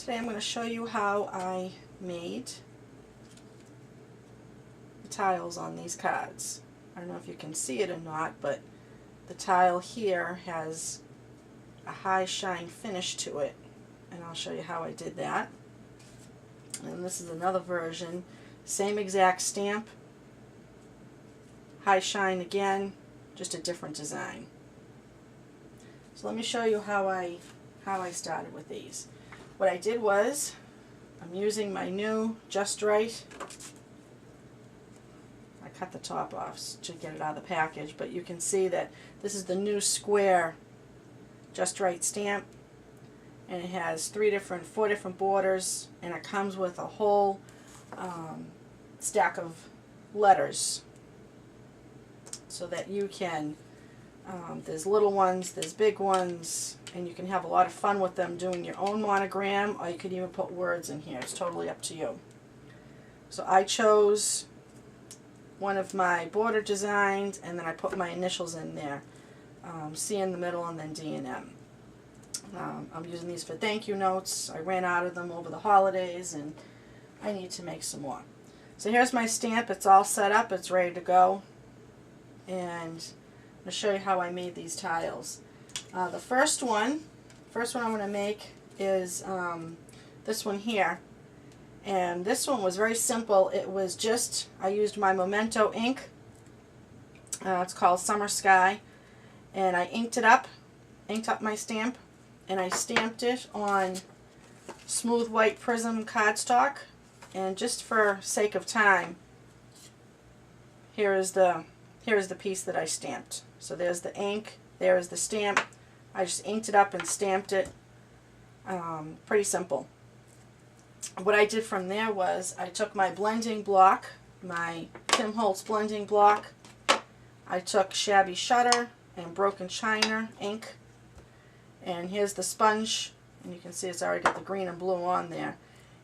Today I'm going to show you how I made the tiles on these cards. I don't know if you can see it or not, but the tile here has a high shine finish to it, and I'll show you how I did that. And this is another version, same exact stamp, high shine again, just a different design. So let me show you how I started with these. What I did was, I'm using my new Just Rite. I cut the top off to get it out of the package, but you can see that this is the new square Just Rite stamp, and it has four different borders, and it comes with a whole stack of letters so that you can, there's little ones, there's big ones, and you can have a lot of fun with them doing your own monogram, or you could even put words in here. It's totally up to you. So I chose one of my border designs, and then I put my initials in there, C in the middle and then D and M. I'm using these for thank you notes. I ran out of them over the holidays and I need to make some more. So here's my stamp. It's all set up. It's ready to go. And I'm going to show you how I made these tiles. The first one I'm going to make is this one here. And this one was very simple. It was just, I used my Memento ink. It's called Summer Sky. And I inked up my stamp, and I stamped it on smooth white prism cardstock. And just for sake of time, here is the piece that I stamped. So there's the ink, there is the stamp. I just inked it up and stamped it. Pretty simple. What I did from there was I took my blending block, my Tim Holtz blending block. I took Shabby Shutter and Broken China ink. And here's the sponge, and you can see it's already got the green and blue on there.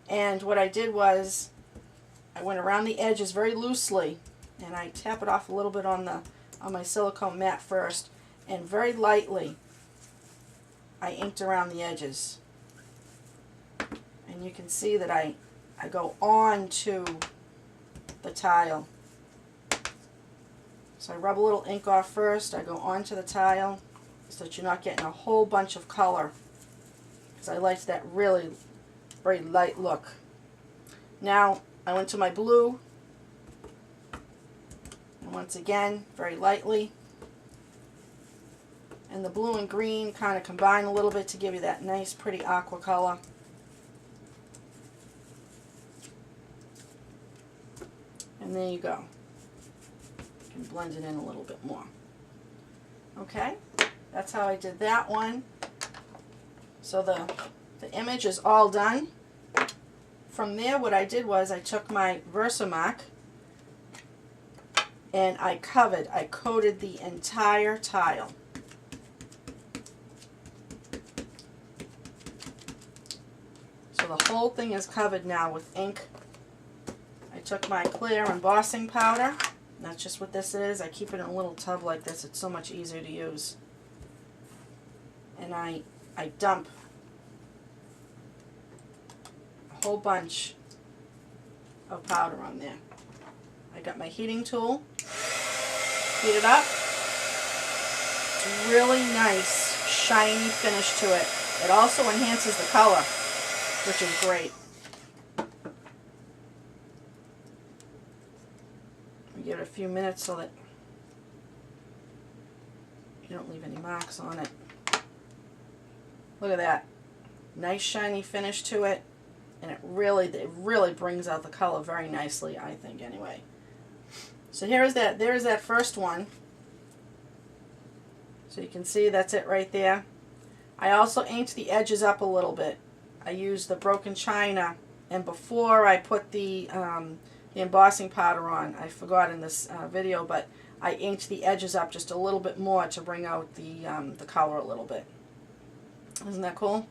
And what I did was I went around the edges very loosely, and I tap it off a little bit on my silicone mat first, and very lightly I inked around the edges. And you can see that I go on to the tile. So I rub a little ink off first, I go onto the tile so that you're not getting a whole bunch of color, because I liked that really very light look. Now I went to my blue, and once again very lightly, and the blue and green kind of combine a little bit to give you that nice pretty aqua color. And there you go. You can blend it in a little bit more. Okay, that's how I did that one. So the image is all done. From there, what I did was I took my Versamark and I coated the entire tile. So the whole thing is covered now with ink. I took my clear embossing powder. That's just what this is. I keep it in a little tub like this. It's so much easier to use. And I dump a whole bunch of powder on there. I got my heating tool. Heat it up. It's really nice, shiny finish to it. It also enhances the color, which is great. Give it a few minutes so that you don't leave any marks on it. Look at that. Nice shiny finish to it, and it really brings out the color very nicely, I think, anyway. So there's that first one. So you can see that's it right there. I also inked the edges up a little bit. I used the Broken China, and before I put the embossing powder on, I forgot in this video, but I inked the edges up just a little bit more to bring out the color a little bit. Isn't that cool?